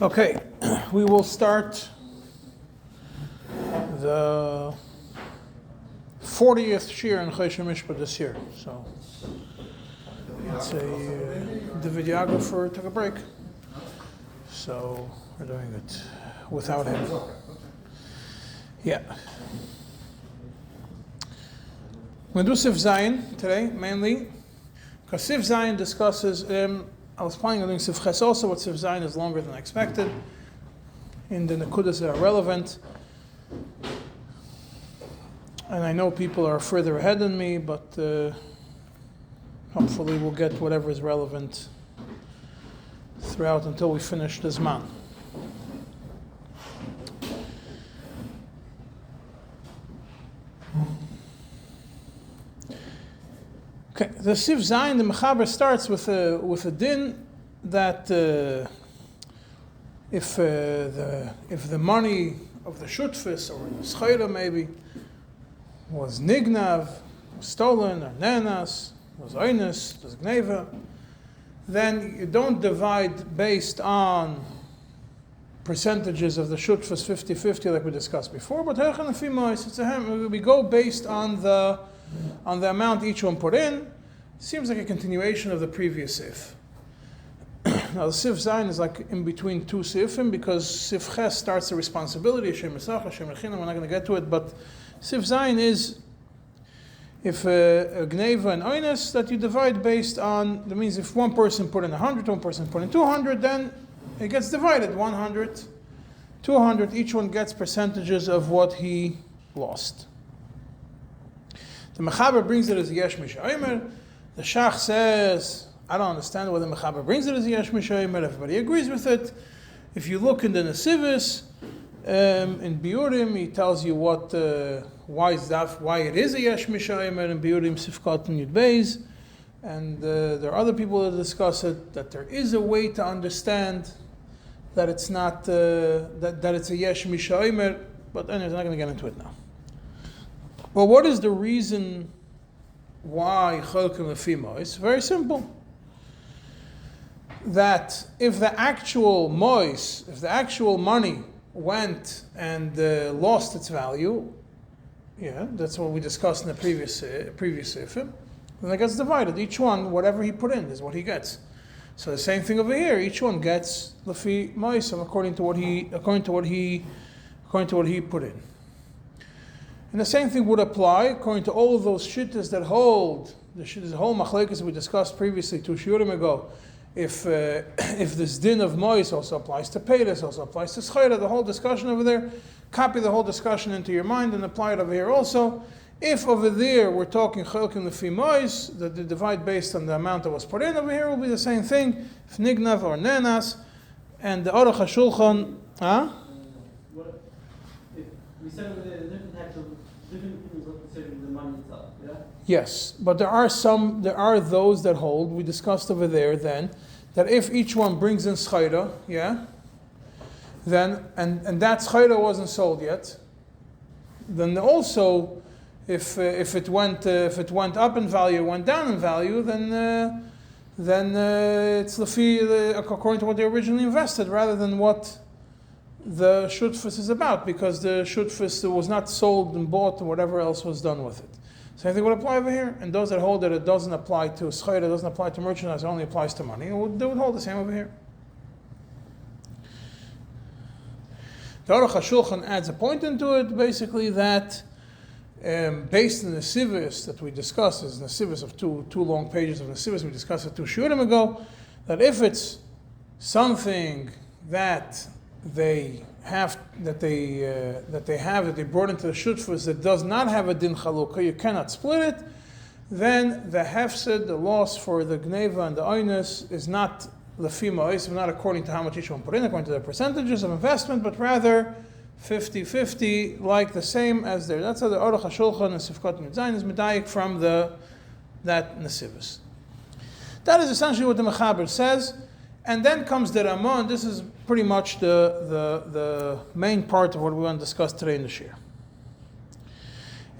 Okay, we will start the 40th Shir in Choshen Mishpah this year. So it's the videographer took a break, so we're doing it without him. Yeah. We're going to do Sif Zayin today, mainly, because Sif Zayin discusses, I was planning on doing Sif Ches also, but Sif Zayin is longer than I expected, in the Nekudas that are relevant. And I know people are further ahead than me, but hopefully we'll get whatever is relevant throughout until we finish the Zman. Okay, the Sif Zayin, the Mechaber starts with a din that if the money of the shutfis or the schayra maybe was nignav, was stolen, or nenas, was oinus, was gneva, then you don't divide based on percentages of the shutfis 50-50 like we discussed before, but we go based on the amount each one put in. Seems like a continuation of the previous Sif. Now the Sif Zayin is like in between two Sifim because Sif Ches starts the responsibility, Hashem Yisach, Hashem Rechinam, we're not going to get to it, but Sif Zayin is if a Gneva and Oinus that you divide based on, that means if one person put in 100, one person put in 200, then it gets divided, 100, 200, each one gets percentages of what he lost. The Mechaber brings it as Yesh Mishaymer. The Shach says, I don't understand why the Mechaber brings it as Yesh Mishaymer. Everybody agrees with it. If you look in the Nesivis, in Biurim, he tells you what why it is a Yesh Mishaymer in Biurim Sifkat and Yud Beis. And there are other people that discuss it, that there is a way to understand that it's not that it's a Yesh Mishaymer. But anyways, I'm not going to get into it now. Well, what is the reason why Cholkim Lefimo? It's very simple. That if the actual mois, if the actual money went and lost its value, yeah, that's what we discussed in the previous Sifim, then it gets divided. Each one, whatever he put in, is what he gets. So the same thing over here. Each one gets Lefi Moisam according to what he put in. And the same thing would apply according to all of those shittas that hold the whole machlekes we discussed previously 2 shiurim ago. If this din of mois also applies to peiros, also applies to schayra, the whole discussion over there, copy the whole discussion into your mind and apply it over here also. If over there we're talking cholkim lefi mois, that they divide based on the amount that was put in, over here will be the same thing. If nignav or nenas, and the Aruch HaShulchan, We said over there, different types of different people are considering the money itself, yeah? yes, but there are those that hold, we discussed over there then, that if each one brings in schayra, yeah, then, and that schayra wasn't sold yet, then also, if it went up in value, went down in value, then it's according to what they originally invested, rather than what the shutfus is about, because the shutfus was not sold and bought and whatever else was done with it. Same thing would apply over here. And those that hold that it doesn't apply to schayra, it doesn't apply to merchandise, it only applies to money, they would hold the same over here. The Aruch HaShulchan adds a point into it, basically that based on the Nesivis that we discussed, is Nesivis of two long pages of Nesivis, we discussed it 2 shiurim ago, that if it's something that they brought into the shutfus that does not have a din chalukah, you cannot split it, then the hefsed, the loss for the gneva and the oinus, is not lefi ma'is, not according to how much each one put in, according to the percentages of investment, but rather 50-50, like the same as there. That's how the Aruch HaShulchan and Sifkat Yud Zayin is medayik from that Nesivis. That is essentially what the Mechaber says. And then comes the Ramah, and this is pretty much the main part of what we want to discuss today in the Shir.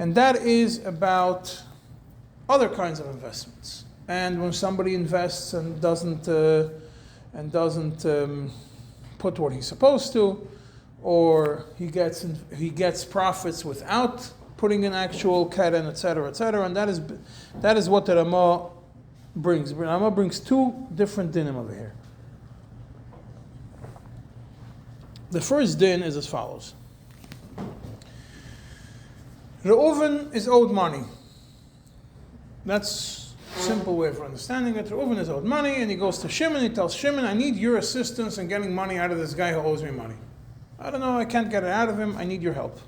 And that is about other kinds of investments. And when somebody invests and doesn't put what he's supposed to, or he gets profits without putting in actual keren, etc., etc., and that is what the Ramah brings. Ramah brings two different dinim over here. The first din is as follows. Reuven is owed money. That's a simple way of understanding it. Reuven is owed money, and he goes to Shimon. He tells Shimon, I need your assistance in getting money out of this guy who owes me money. I don't know, I can't get it out of him. I need your help.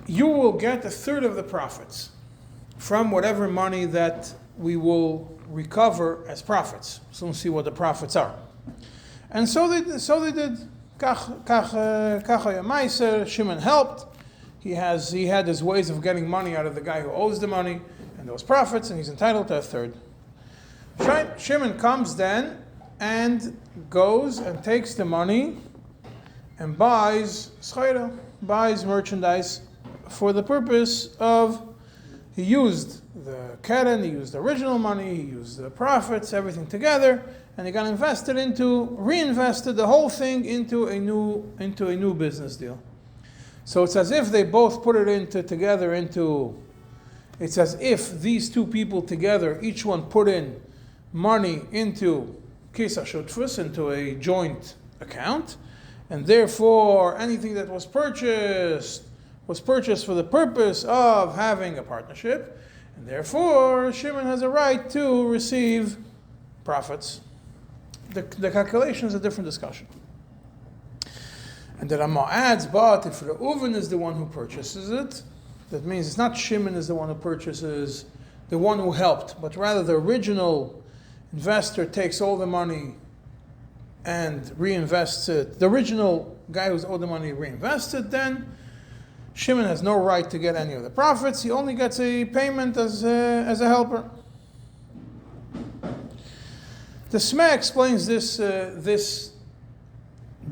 You will get a third of the profits from whatever money that we will recover as profits. So we'll see what the profits are. And so they did. Shimon helped. He had his ways of getting money out of the guy who owes the money and those profits, and he's entitled to a third. Shimon comes then and goes and takes the money and buys schayra, buys merchandise for the purpose of, he used the keren, he used the original money, he used the profits, everything together, and he got reinvested the whole thing into a new business deal. So it's as if they both put it it's as if these two people together, each one put in money into kisa shutfus, into a joint account, and therefore anything that was purchased for the purpose of having a partnership, and therefore Shimon has a right to receive profits. The calculation is a different discussion. And the Ramah adds, but if Reuven is the one who purchases it, that means it's not Shimon is the one who purchases, the one who helped, but rather the original investor takes all the money and reinvests it. The original guy who's owed the money reinvests it, then Shimon has no right to get any of the profits. He only gets a payment as a helper. The Smeh explains this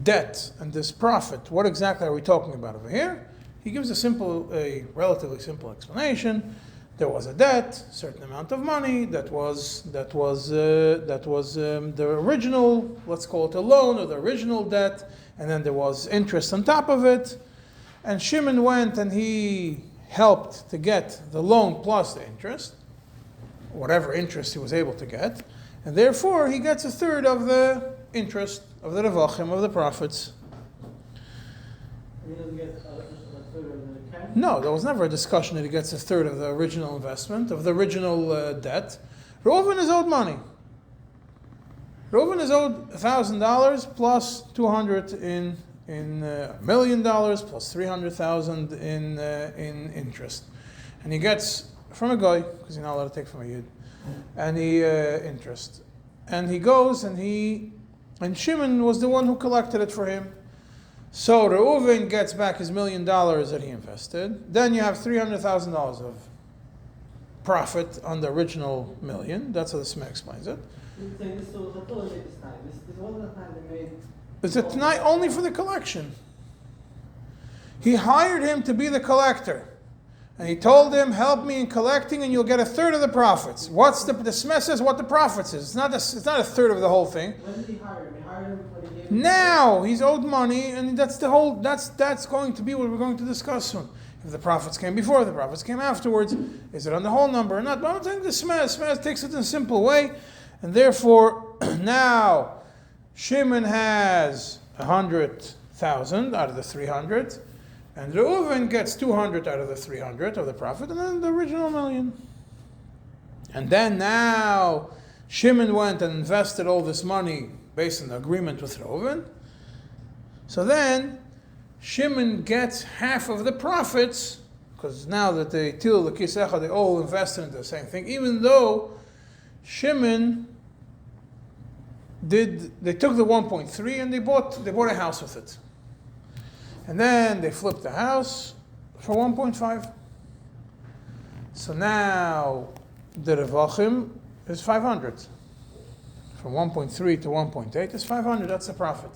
debt and this profit. What exactly are we talking about over here? He gives a relatively simple explanation. There was a debt, certain amount of money that was the original, let's call it a loan, or the original debt, and then there was interest on top of it. And Shimon went and he helped to get the loan plus the interest, whatever interest he was able to get, and therefore he gets a third of the interest, of the revachim, of the profits. He doesn't get a third of the cash? No, there was never a discussion that he gets a third of the original investment, of the original debt. Reuven is owed money. Reuven is owed $1,000 plus $200 in $1 million plus $300,000 in interest, and he gets from a guy because you're not allowed to take from a yid, and interest, and he goes and Shimon was the one who collected it for him. So Reuven gets back his $1 million that he invested. Then you have $300,000 of profit on the original million. That's how the Smeh explains it. This was a total this time. This wasn't the time they made. It's a tonight only for the collection. He hired him to be the collector. And he told him, help me in collecting and you'll get a third of the profits. The Smeh says what the profits is. It's not a third of the whole thing. When did he hire him? He hired him when he gave him Now he's owed money, and that's going to be what we're going to discuss soon. If the profits came before, the profits came afterwards, is it on the whole number or not? But I'm saying the Smeh takes it in a simple way, and therefore now Shimon has 100,000 out of the 300, and Reuven gets 200 out of the 300 of the profit, and then the original million. And then now Shimon went and invested all this money based on the agreement with Reuven. So then Shimon gets half of the profits, because now that they till the kisecha, they all invested into the same thing, even though Shimon they took the 1.3 and they bought a house with it. And then they flipped the house for 1.5. So now the revachim is 500. From 1.3 to 1.8 is 500, that's the profit.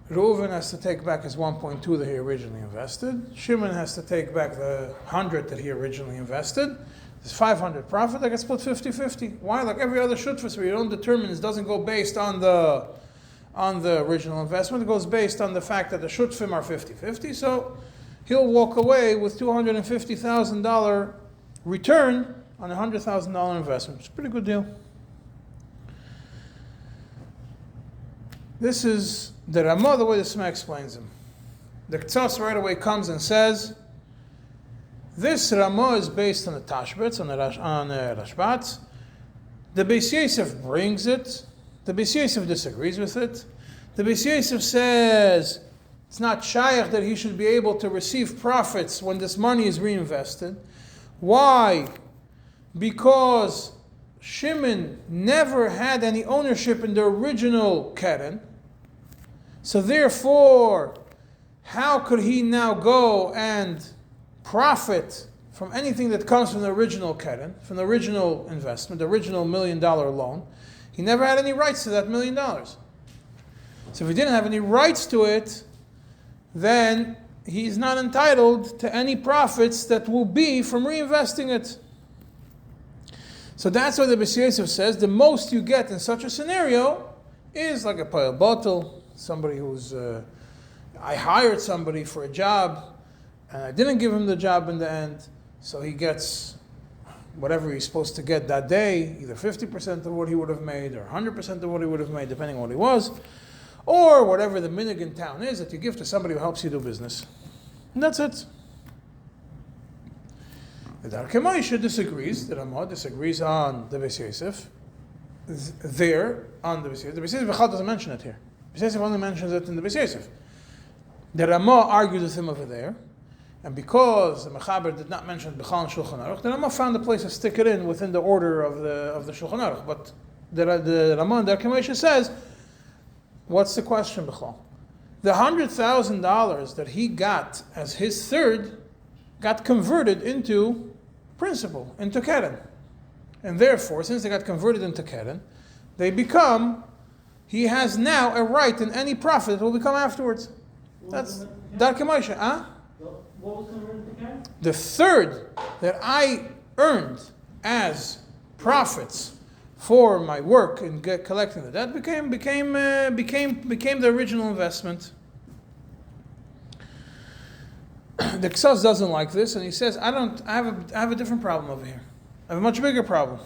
Reuven has to take back his 1.2 that he originally invested. Shimon has to take back the 100 that he originally invested. There's 500 profit that gets split 50-50. Why? Like every other shutfus where you don't determine, it doesn't go based on the on the original investment. It goes based on the fact that the shutfim are 50-50, so he'll walk away with $250,000 return on a $100,000 investment. It's a pretty good deal. This is the Ramah, the way the Sma explains him. The Ktsas right away comes and says, this Ramah is based on the Tashbetz, on the Rashbatz. The Beis Yosef brings it. The Beis Yosef disagrees with it. The Beis Yosef says it's not shaykh that he should be able to receive profits when this money is reinvested. Why? Because Shimon never had any ownership in the original Keren. So therefore, how could he now go and profit from anything that comes from the original Keren, from the original investment, the original $1 million loan? He never had any rights to that $1 million. So if he didn't have any rights to it, then he's not entitled to any profits that will be from reinvesting it. So that's why the Beis Yosef says the most you get in such a scenario is like a Poel Batel, somebody who's, I hired somebody for a job and I didn't give him the job in the end, so he gets whatever he's supposed to get that day, either 50% of what he would have made or 100% of what he would have made, depending on what he was, or whatever the minhag in town is that you give to somebody who helps you do business. And that's it. The Darkei Moshe disagrees, the Ramah disagrees on the Beis Yosef, there, on the Beis Yosef. The Beis Yosef doesn't mention it here. Beis Yosef only mentions it in the Beis Yosef. The Ramah argued with him over there, and because the Mechaber did not mention Bechal and Shulchan Aruch, the Ramah found a place to stick it in within the order of the Shulchan Aruch. But the Ramah in the Darkei Moshe says, what's the question, Bechal? The $100,000 that he got as his third got converted into principal, into Keren. And therefore, since they got converted into Keren, they become, he has now a right in any profit that will become afterwards. That's Darkei Moshe, huh? What was converted to Keren? The third that I earned as profits for my work in collecting the debt became the original investment. The Ktsas doesn't like this, and he says, I have a different problem over here. I have a much bigger problem.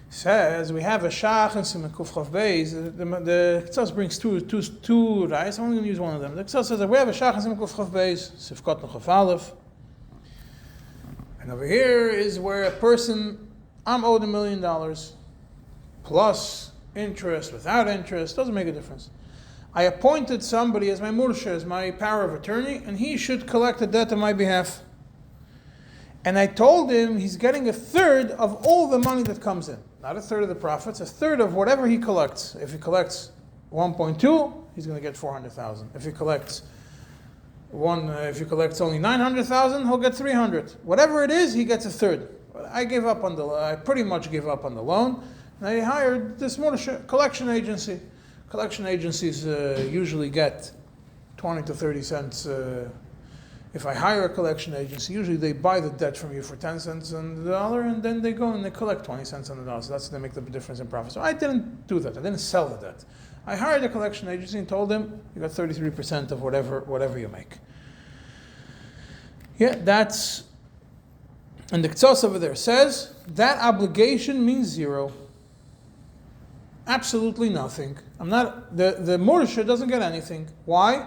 He says, we have a Shach and Siman Kuf Chav Beis. The Ktsas brings two rights. I'm only going to use one of them. The Ktsas says that we have a Shach and Siman Kuf Chav Beis, Sifkot Chaf Aleph. And over here is where a person, I'm owed $1 million, plus interest, without interest, doesn't make a difference. I appointed somebody as my mursha, as my power of attorney, and he should collect the debt on my behalf. And I told him he's getting a third of all the money that comes in. Not a third of the profits, a third of whatever he collects. If he collects 1.2, he's going to get 400,000. If he collects only 900,000, he'll get 300. Whatever it is, he gets a third. I pretty much gave up on the loan, and I hired this mursha, collection agency. Collection agencies usually get 20 to 30 cents. If I hire a collection agency, usually they buy the debt from you for 10 cents on the dollar, and then they go and they collect 20 cents on the dollar. So that's they make the difference in profit. So I didn't do that. I didn't sell the debt. I hired a collection agency and told them, you got 33% of whatever you make. Yeah, that's, and the Ktsas over there says, that obligation means zero. Absolutely nothing. The Mursha doesn't get anything. Why?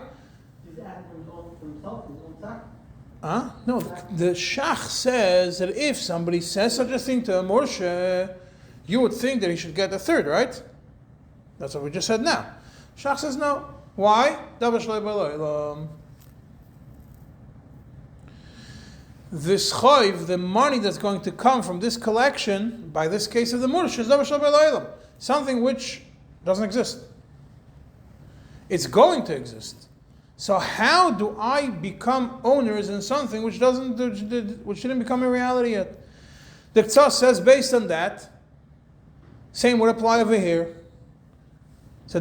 He's acting for himself, his own tax. No, the Shach says that if somebody says such a thing to a Mursha, you would think that he should get a third, right? That's what we just said now. Shach says no. Why? This chayv, the money that's going to come from this collection, by this case of the Mursha, is something which doesn't exist. It's going to exist. So how do I become owners in something which didn't become a reality yet? The Ktsas says based on that, same would apply over here. So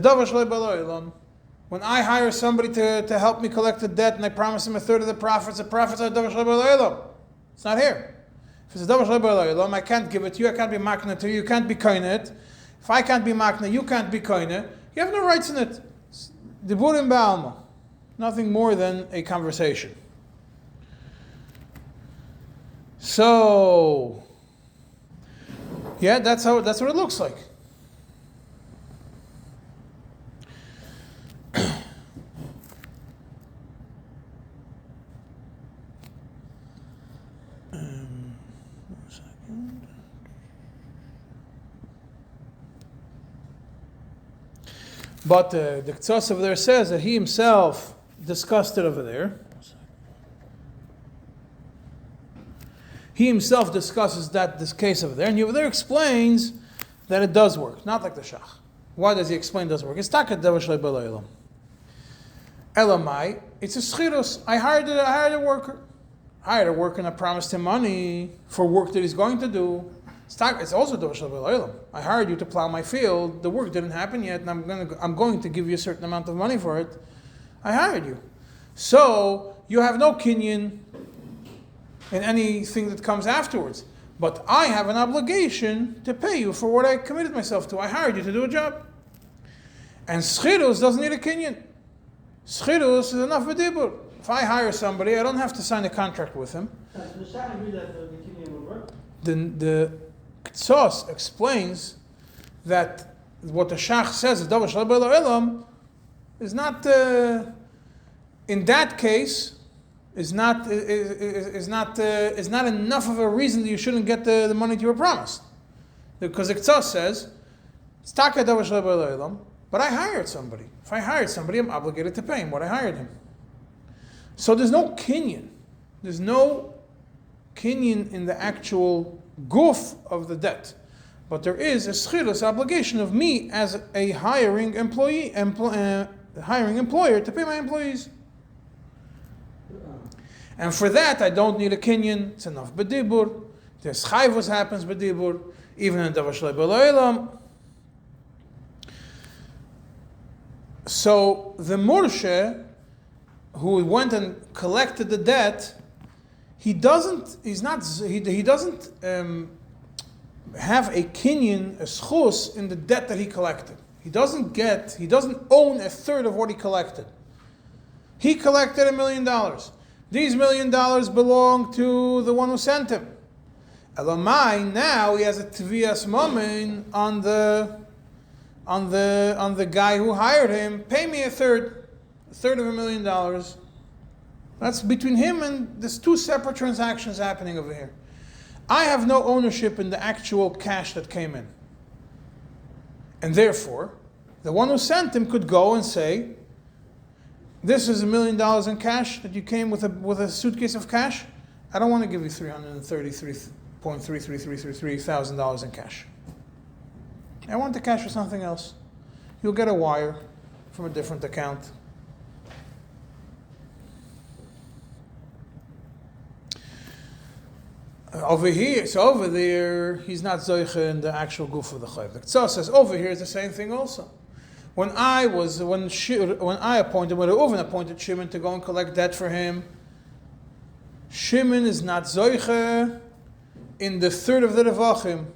when I hire somebody to help me collect the debt and I promise him a third of the profits are davar shalei b'laylam. It's not here. If it's a davar shalei b'laylam, I can't give it to you, I can't be makna to you, you can't be koine it. If I can't be makna, you can't be koine. You have no rights in it. Diburim ba'alma. Nothing more than a conversation. So, yeah, that's what it looks like. But the Ktsas over there says that he himself discussed it over there. He himself discusses this case over there, and he over there explains that it does work, not like the Shach. Why does he explain it does work? It's takat davar shlei b'leilam. Elamai, it's a schirus. I hired a worker. I hired a worker and I promised him money for work that he's going to do. It's also davar shlei b'leilam. I hired you to plow my field. The work didn't happen yet, and I'm going to give you a certain amount of money for it. I hired you. So you have no kinyan in anything that comes afterwards. But I have an obligation to pay you for what I committed myself to. I hired you to do a job. And schirus doesn't need a kinyan. Schirus is enough v'dibur. If I hire somebody, I don't have to sign a contract with him. Does the Shach agree that the kinyan would work? The Ktsas explains that what the Shach says, davar shlei b'leilam, is not, in that case, is not enough of a reason that you shouldn't get the money you were promised. Because the Ktsas says, it's taka davar shlei b'leilam, but I hired somebody. If I hired somebody, I'm obligated to pay him what I hired him. So there's no kinyan. There's no kinyan in the actual guf of the debt. But there is a schirus obligation of me as a hiring employer to pay my employees. And for that, I don't need a kinyan. It's enough b'dibur. There's chayvus happens b'dibur, even in davar shlei b'leilam. So the Murshe, who went and collected the debt, he doesn't have a kinyan, a schus in the debt that he collected. He doesn't own a third of what he collected. He collected $1 million. These $1 million belong to the one who sent him. Elamai, now he has a tviyas mamin on the guy who hired him. Pay me a third of $1 million. That's between him, and there's two separate transactions happening over here. I have no ownership in the actual cash that came in. And therefore, the one who sent him could go and say, this is $1 million in cash that you came with a suitcase of cash. I don't want to give you $333,333 in cash. I want the cash for something else. You'll get a wire from a different account. Over there, he's not zoiche in the actual guf of the chayv. The Ktsas says over here is the same thing also. When Reuven appointed Shimon to go and collect debt for him, Shimon is not zoiche in the third of the revachim.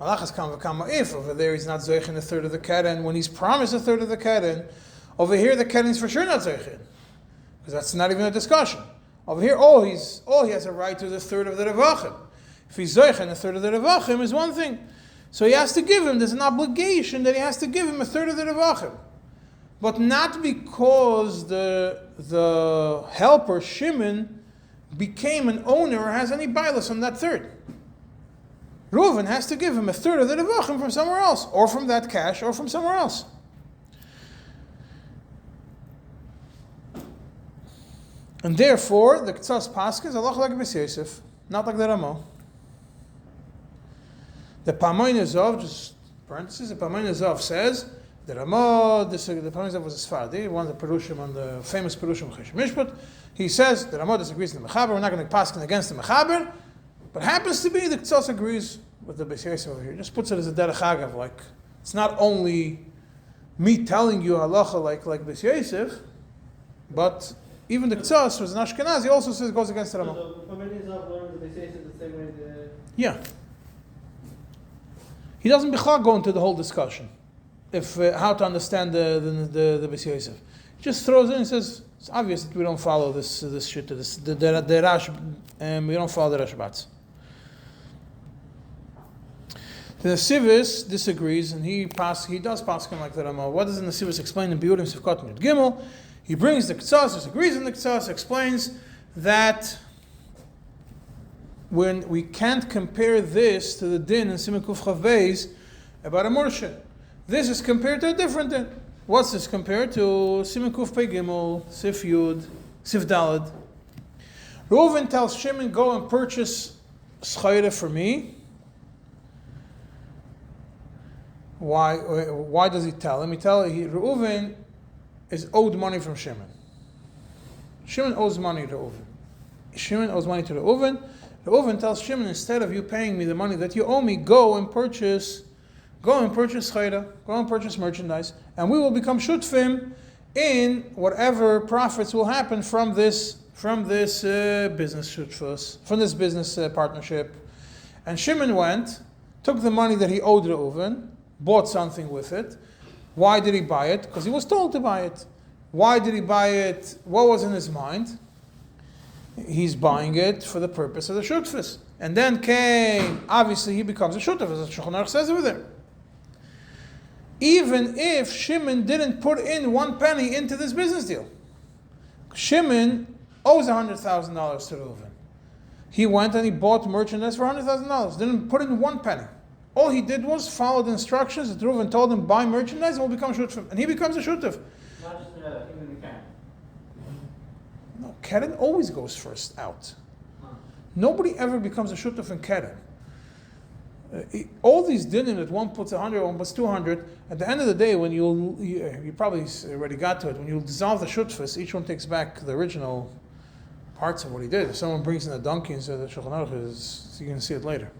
Malachas kama if over there he's not zoiche in the third of the keren. When he's promised a third of the keren, over here the keren is for sure not zoiche in, because that's not even a discussion. Over here, all he has a right to the third of the revachim. If he's zoiche in the third of the revachim is one thing. So he has to give him, there's an obligation that he has to give him a third of the revachim. But not because the helper, Shimon, became an owner or has any bilas on that third. Reuven has to give him a third of the revachim from somewhere else, or from that cash, or from somewhere else. And therefore, the Ktsas Paskins, Allah like B'S Yosef, not like the Ramo. The Pamoin Azov, just parentheses, the Pamoin Azov says, the Ramo, the Pamoin Azov was a Sfardi, one of the Perushim, on the famous Perushim Chesh Mishpat. He says, the Ramo disagrees with the Mechaber, we're not going to paskin against the Mechaber, but happens to be the Ktsas agrees with the B'S Yosef over here. Just puts it as a derech agav, like, it's not only me telling you halacha like B'S Yosef, but even the Ktsas was an Ashkenazi also says it goes against the Ramo. So the Parmenides learned that they say it the same way Yeah. He doesn't go into the whole discussion if how to understand the B'S Yosef. Just throws in and says, it's obvious that we don't follow this shit, the Rash, we don't follow the Rashbatz. The Nesivis disagrees, and he does pass him like the Ramah. What does the Nesivis explain in Biurim Sivkot Yud Gimel? He brings the Ktsas, disagrees in the Ktsas, explains that when we can't compare this to the din in Siman Kuf Chav Beis about a Murshid. This is compared to a different din. What's this compared to? Siman Kuf Pei Gimel, Sif Yud, Sif Dalad. Reuven tells Shimon, go and purchase Schayra for me. Why does he tell him? Reuven is owed money from Shimon. Shimon owes money to Reuven. Shimon owes money to Reuven. Reuven tells Shimon, instead of you paying me the money that you owe me, go and purchase chayda, go and purchase merchandise, and we will become shutfim in whatever profits will happen from this business shutfus, from this business partnership. And Shimon went, took the money that he owed Reuven, bought something with it. Why did he buy it? Because he was told to buy it. Why did he buy it? What was in his mind? He's buying it for the purpose of the shutfus. And then obviously he becomes a shutf, as the Shulchan Aruch says over there. Even if Shimon didn't put in 1 penny into this business deal. Shimon owes $100,000 to Reuven. He went and he bought merchandise for $100,000, didn't put in 1 penny. All he did was follow the instructions that Reuven told him, buy merchandise and we'll become shutf. And he becomes a shutf. Not just even the Karen. No, Keren always goes first out. Nobody ever becomes a shutf in Keren. All these dinim that one puts 100, one puts 200, at the end of the day, when you probably already got to it, when you dissolve the shutfus, each one takes back the original parts of what he did. If someone brings in a donkey and says that Shulchan Aruch is, you can see it later.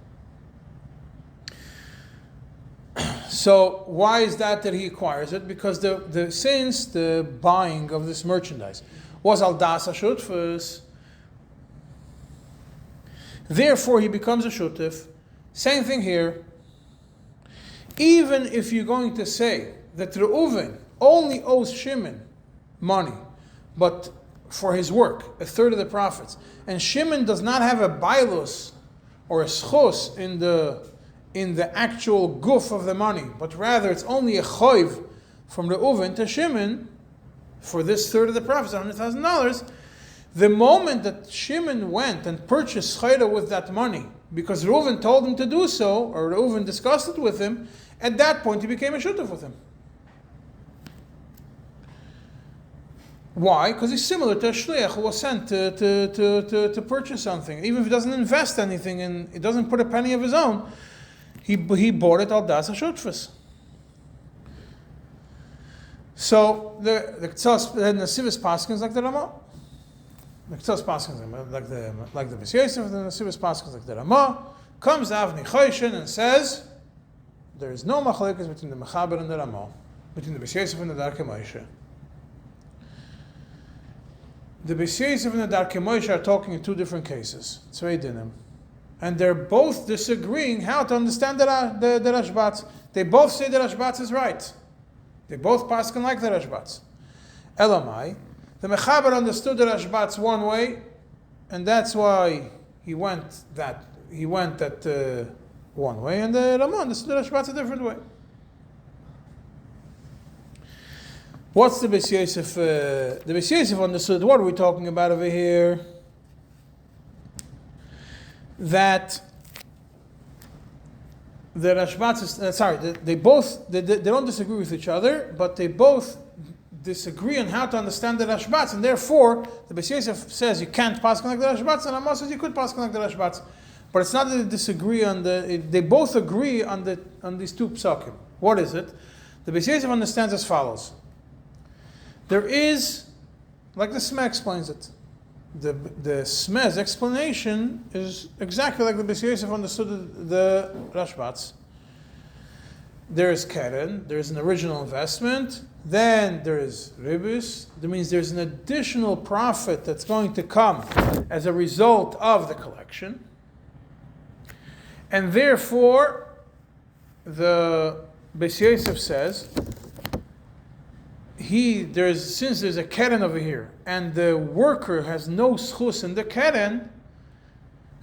So why is that he acquires it? Because since the buying of this merchandise was al das shutfus, therefore he becomes a shutf. Same thing here. Even if you're going to say that Reuven only owes Shimon money, but for his work, 1/3 of the profits, and Shimon does not have a bailus or a schos in the actual guf of the money, but rather it's only a choiv from Reuven to Shimon for this 1/3 of the profits, $100,000. The moment that Shimon went and purchased chayda with that money, because Reuven told him to do so, or Reuven discussed it with him, at that point he became a shutuf with him. Why? Because he's similar to a shliach who was sent to purchase something. Even if he doesn't invest anything and he doesn't put a penny of his own, he bought it al das hashutfus. So the Nesivis Paskins like the Ramah. The Ktsas Paskins like the B'Yosef, the Nesivis Paskins like the Ramah. Comes Avni Choshen and says there is no machlekes between the Mechaber and the Ramah, between the B'Yosef and the Darkei Moshe. The B'Yosef and the Darkei Moshe are talking in 2 different cases. Tzvei dinim. And they're both disagreeing how to understand the Rashbatz. They both say the Rashbatz is right. They both paskin like the Rashbatz. Elamai, the Mechaber understood the Rashbatz one way, and that's why he went that one way, and the Ramah understood the Rashbatz a different way. What's the Beis Yosef? The Beis Yosef understood. What are we talking about over here? That the Rashbatz is they don't disagree with each other, but they both disagree on how to understand the Rashbatz, and therefore the Beis Yosef says you can't pass like the Rashbatz, and Ramah says you could pass like the Rashbatz. But it's not that they disagree they both agree on these 2 psakim. What is it? The Beis Yosef understands as follows. There is, like the Smeh explains it, the Smeh's explanation is exactly like the Beis Yosef understood the Rashbatz. There is Keren, there is an original investment, then there is Ribus. That means there's an additional profit that's going to come as a result of the collection. And therefore, the Beis Yosef says, since there's a keren over here, and the worker has no schus in the keren,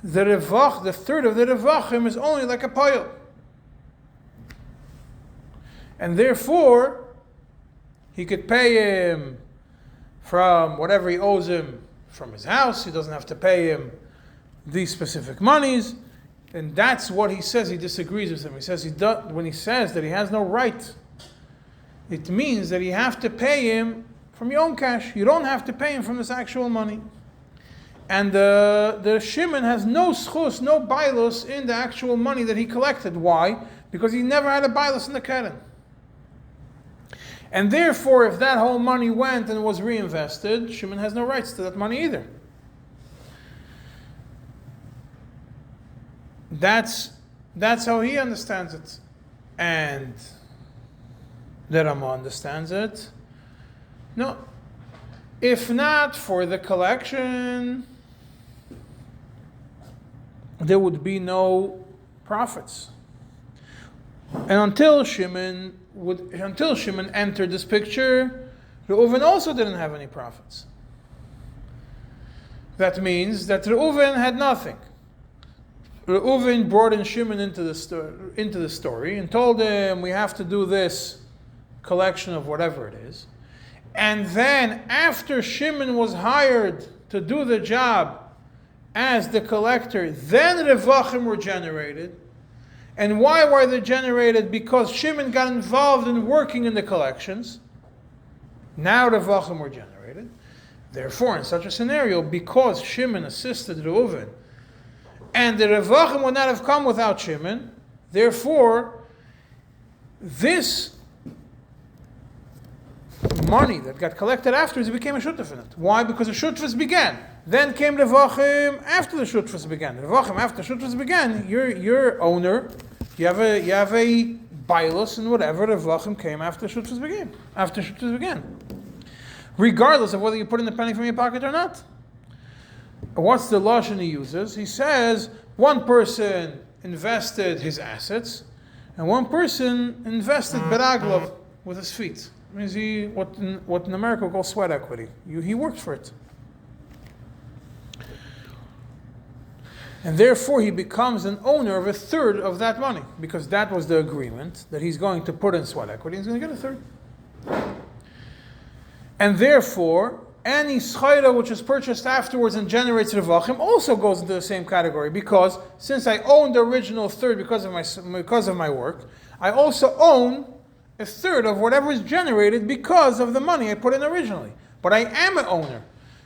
the third of the revachim is only like a pile. And therefore, he could pay him from whatever he owes him from his house. He doesn't have to pay him these specific monies. And that's what he says. He disagrees with him. He says when he says that he has no right, it means that you have to pay him from your own cash. You don't have to pay him from this actual money. And the Shimon has no schus, no bailus in the actual money that he collected. Why? Because he never had a bailus in the keren. And therefore, if that whole money went and was reinvested, Shimon has no rights to that money either. That's how he understands it. And the Rama understands it. No. If not for the collection, there would be no profits. And until Shimon entered this picture, Reuven also didn't have any profits. That means that Reuven had nothing. Reuven brought in Shimon into the story and told him, we have to do this collection of whatever it is. And then after Shimon was hired to do the job as the collector, then Revachim were generated. And why were they generated? Because Shimon got involved in working in the collections. Now Revachim were generated. Therefore, in such a scenario, because Shimon assisted Reuven, and the Revachim would not have come without Shimon, therefore, this money that got collected afterwards became a shutuf in it. Why? Because the shutfas began. Then came Revachim after the shutfas began. Revachim after the shutfas began, your owner, you have a bailus and whatever. Revachim came after the shutfas began. After shutfas began, regardless of whether you put in the penny from your pocket or not. What's the lashon he uses? He says one person invested his assets, and one person invested beraglov with his feet. It means what in America we call sweat equity. He worked for it. And therefore he becomes an owner of a third of that money, because that was the agreement, that he's going to put in sweat equity, and he's going to get a third. And therefore, any schayra which is purchased afterwards and generates revachim also goes into the same category, because since I own the original third because of my work, I also own a third of whatever is generated because of the money I put in originally. But I am an owner.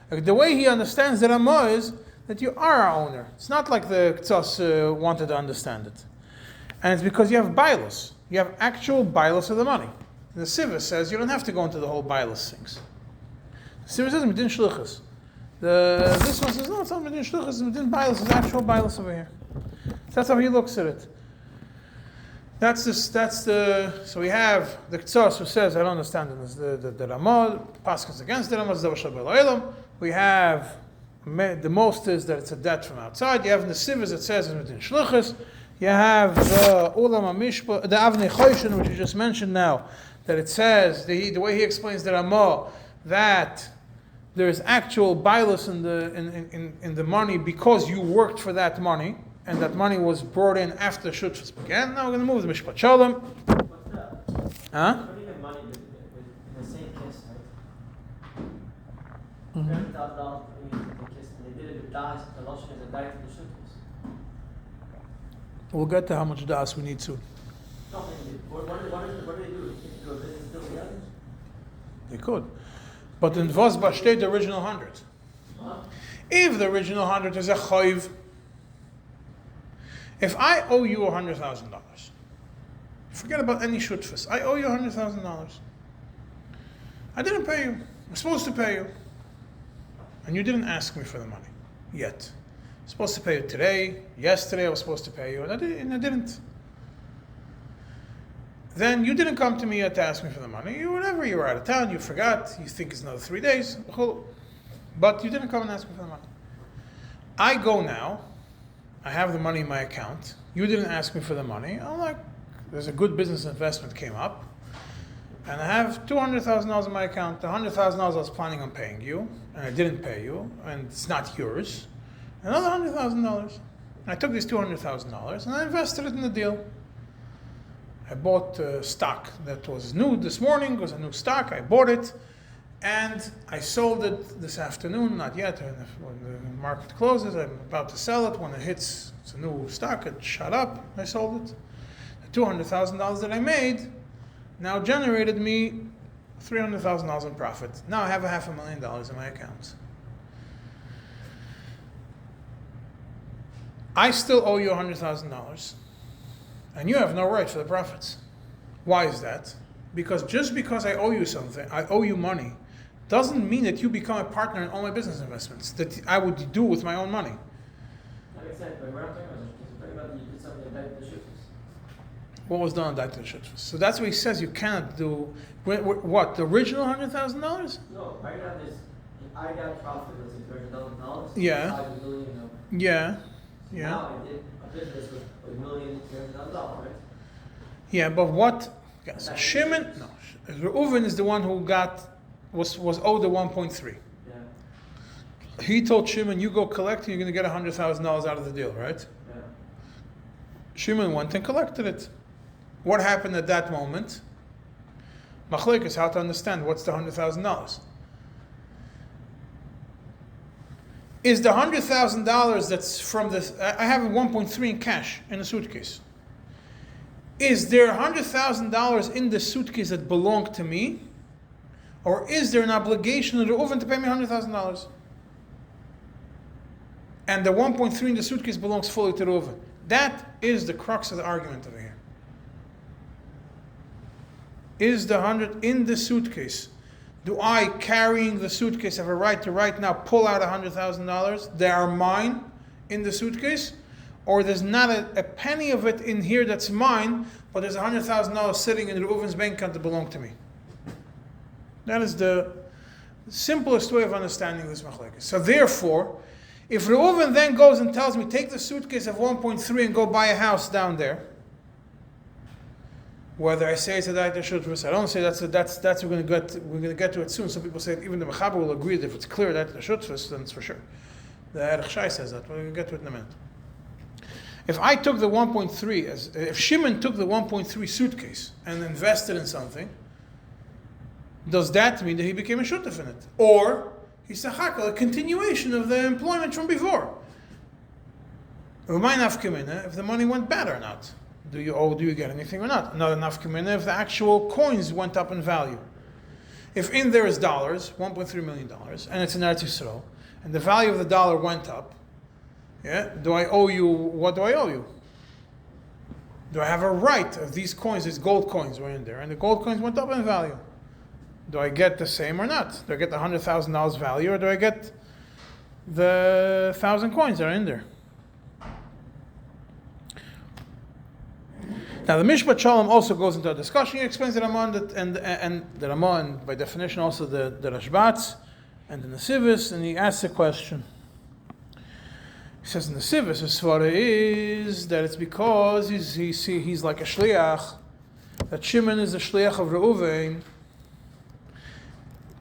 The way he understands the Rama is that you are our owner. It's not like the Ktsas wanted to understand it. And it's because you have bailus. You have actual bailus of the money. The Siva says you don't have to go into the whole bailus things. The Siva says Medin Shluchas. This one says no, it's not Medin Shluchas, it's Medin bailus, it's actual bailus over here. So that's how he looks at it. So we have the Ktsas who says, I don't understand it, the Ramah, Paskas against the Ramah, we have the most is that it's a debt from outside. You have the Sivas that says it's in Shluchas. You have the Ulam HaMishpah, the Avnei Choshen, which you just mentioned now, that it says, the way he explains the Ramah, that there is actual bailus in the money because you worked for that money, and that money was brought in after Shutfas began. Now we're going to move the Mishpat Shalom. What's that? Huh? Putting the money in the same kiss, right? Mhm. $30,000 in the kiss, and they did it with das, the lotion is a diet of the shutfas. We'll get to how much das we need soon. No, what do they do? Do a business deal together? They could. But in Vos Bashtet, the original 100. Huh? If the original 100 is a chayv, if I owe you $100,000, forget about any shutfas. I owe you $100,000. I didn't pay you. I'm supposed to pay you. And you didn't ask me for the money yet. I'm supposed to pay you today. Yesterday I was supposed to pay you, and I didn't. Then you didn't come to me yet to ask me for the money. You were out of town, you forgot, you think it's another 3 days. But you didn't come and ask me for the money. I go now. I have the money in my account. You didn't ask me for the money. I'm like, there's a good business investment came up. and I have $200,000 in my account. The $100,000 I was planning on paying you, and I didn't pay you, and it's not yours. Another $100,000. I took these $200,000 and I invested it in the deal. I bought stock that was new this morning. It was a new stock. I bought it, and I sold it this afternoon. Not yet. When the market closes, I'm about to sell it. When it hits, it's a new stock. It shot up. I sold it. The $200,000 that I made now generated me $300,000 in profit. Now I have $500,000 in my account. I still owe you $100,000, and you have no right for the profits. Why is that? Because just because I owe you something, I owe you money, doesn't mean that you become a partner in all my business investments that I would do with my own money. Like I said, but we're not talking about this. We're talking about you did something that the shutfus. What was done on that to the shutfus? So that's what he says you cannot do. What, the original $100,000? No, right now there's, I got profit, let's say $300,000. Yeah. $5 million. Yeah. Yeah. Now I did a business with $1,300,000, right? Yeah, but what? Yeah, so Shimon, no, Reuven is the one who was owed the 1.3. Yeah. He told Shimon, "You go collect, and you're going to get $100,000 out of the deal, right?" Yeah. Shimon went and collected it. What happened at that moment? Machlek is how to understand what's the $100,000. Is the $100,000 that's from this? I have 1.3 in cash in a suitcase. Is there $100,000 in the suitcase that belong to me, or is there an obligation of the Reuven to pay me $100,000? And the 1.3 in the suitcase belongs fully to Reuven. That is the crux of the argument over here. Is the 100 in the suitcase? Do I, carrying the suitcase, have a right to right now pull out $100,000? They are mine in the suitcase? Or there's not a penny of it in here that's mine, but there's $100,000 sitting in Reuven's bank account that belong to me? That is the simplest way of understanding this machlekes. So therefore, if Reuven then goes and tells me, take the suitcase of 1.3 and go buy a house down there, whether I say it's a daita shutfus, I don't say that's we're going to get to it soon. Some people say even the mechaber will agree that if it's clear that the shutfus, then it's for sure. The Erech Shai says that. We're going to get to it in a minute. If I took the 1.3 if Shimon took the 1.3 suitcase and invested in something, does that mean that he became a shutef in it, or he's a continuation of the employment from before? If the money went bad or not. Do you get anything or not? Another nafkamina if the actual coins went up in value. If in there is dollars, $1.3 million, and it's in Eretz Yisrael, and the value of the dollar went up, yeah, do I owe you, what do I owe you? Do I have a right of these coins, these gold coins were in there, and the gold coins went up in value? Do I get the same or not? Do I get the $100,000 value, or do I get the 1,000 coins that are in there? Now the Mishpat Shalom also goes into a discussion. He explains the Ramah and the Ramah, and by definition also the Rashbatz and the Nesivis, and he asks a question. He says in the Nesivis, his svara is that it's because he's like a shliach, that Shimon is a shliach of Reuven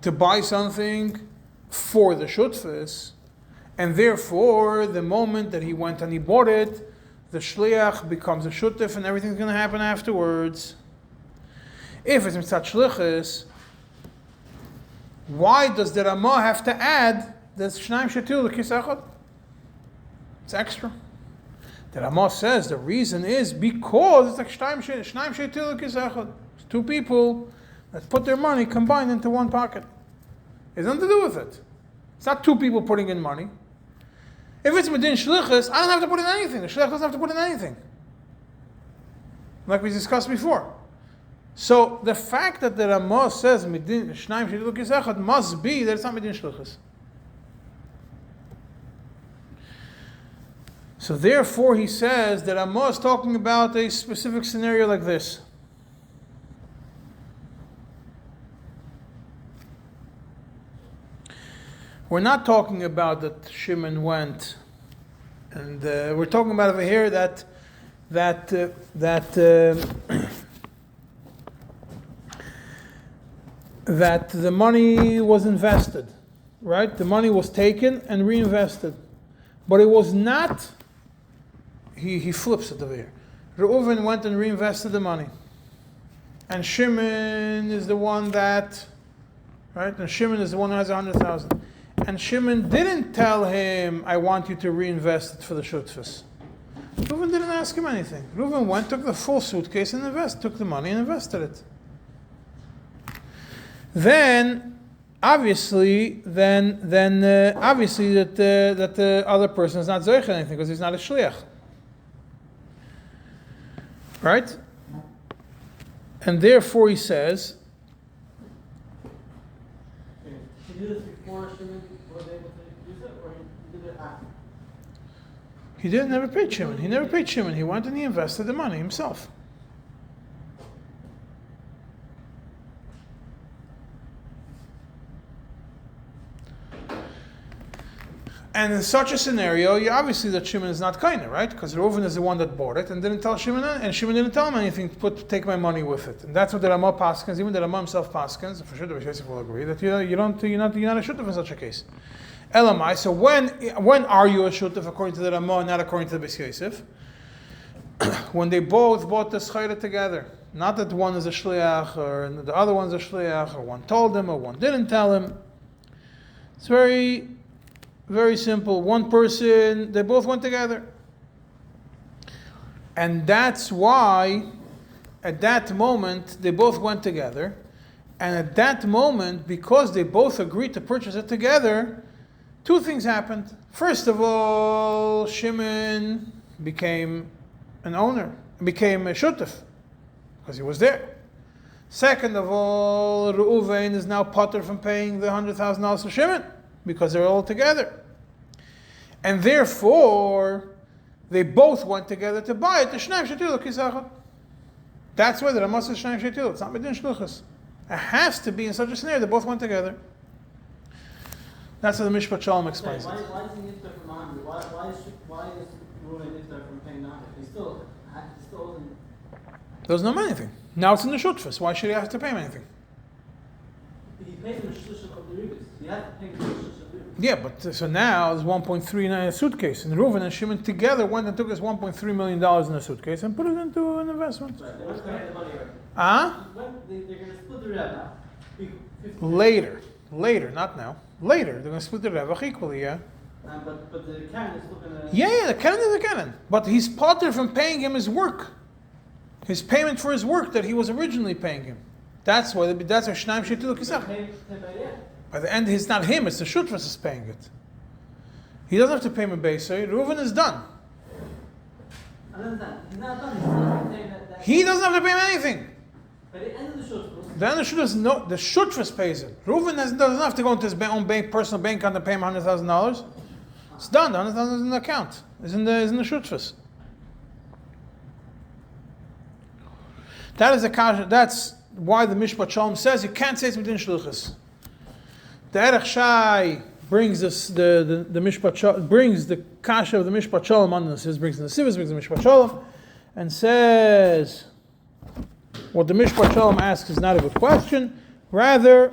to buy something for the shutfus, and therefore the moment that he went and he bought it, the shliach becomes a shutef, and everything's going to happen afterwards. If it's mitzat shlichus, why does the Ramah have to add the shnaim shetil l'kis echad? It's extra. The Ramah says the reason is because it's like shnaim shetil l'kis echad. It's two people that put their money combined into one pocket. It has nothing to do with it. It's not two people putting in money. If it's Medin Shlichus, I don't have to put in anything. The Shliach doesn't have to put in anything. Like we discussed before. So the fact that the Ramah says Medin Shnaim Shlichus Echad must be that it's not Medin Shlichus. So therefore he says that Ramah is talking about a specific scenario like this. We're not talking about that Shimon went, and we're talking about over here that that the money was invested, right? The money was taken and reinvested. But it was not, he flips it over here. Reuven went and reinvested the money. And Shimon is the one that, right? And Shimon is the one who has 100,000. And Shimon didn't tell him, I want you to reinvest it for the shutfus. Reuven didn't ask him anything. Reuven went, took the full suitcase and took the money and invested it. Then, obviously that the other person is not zoich anything because he's not a shliach, right? And therefore, he says. He did this before Shimon was able to use it, or he did it after? He never paid Shimon. He never paid Shimon. He went and he invested the money himself. And in such a scenario, you obviously that Shimon is not kind, right? Because Reuven is the one that bought it and didn't tell Shimon, and Shimon didn't tell him anything. Take my money with it, and that's what the Ramah paskins. Even the Ramah himself paskins. For sure, the Yosef will agree that you're not a shutuf in such a case. Elamai. So when are you a shutuf according to the Ramah, not according to the Beis Yosef? When they both bought the schayra together, not that one is a shliach or the other one's a shliach, or one told him or one didn't tell him. It's very, very simple. One person, they both went together. And that's why, at that moment, they both went together. And at that moment, because they both agreed to purchase it together, two things happened. First of all, Shimon became an owner, became a shutuf, because he was there. Second of all, Reuven is now potter from paying the $100,000 to Shimon, because they're all together. And therefore, they both went together to buy it. That's why the Ramah says Shnaim Sheitil. It's not Medin Shluchas. It has to be in such a scenario. They both went together. That's how the Mishpat Shalom explains it. Why is he niftar from 100? Why is Reuven niftar from paying 100? He still doesn't. Doesn't know anything. Now it's in the shutfus. Why should he have to pay him anything? He pays him a shlish of the ribis. He has to pay him a shlish of the ribis. Yeah, but so now there's 1.3 in a suitcase, and Reuven and Shimon together went and took us $1.3 million in a suitcase and put it into an investment. Right, they're going to have the money right. They're going to split the rev now. Later, not now. Later, they're going to split the revach equally, yeah? But the Karen is still going to... Yeah, the Karen is the Karen. But he's potter from paying him his work. His payment for his work that he was originally paying him. That's why Shnaim Sheitil Kisach. By the end, it's not him, it's the Shutfus is paying it. He doesn't have to pay him a Beisai. Reuven is done. I understand. He's not done. He's still paying that. He doesn't have to pay him anything. By the end of the Shutfus. Then the Shutfus pays it. Reuven doesn't have to go into his own personal bank account and pay him $100,000. It's done. The $100,000 is in the account. It's in the Shutfus. That is that's why the Mishpat Shalom says you can't say it's within Shluchas. The Erech Shai brings the Mishpat Shalom, brings the kasha of the Mishpat Shalom on this. Brings the Sivas, brings the Mishpat Shalom, and says what the Mishpat Shalom asks is not a good question. Rather,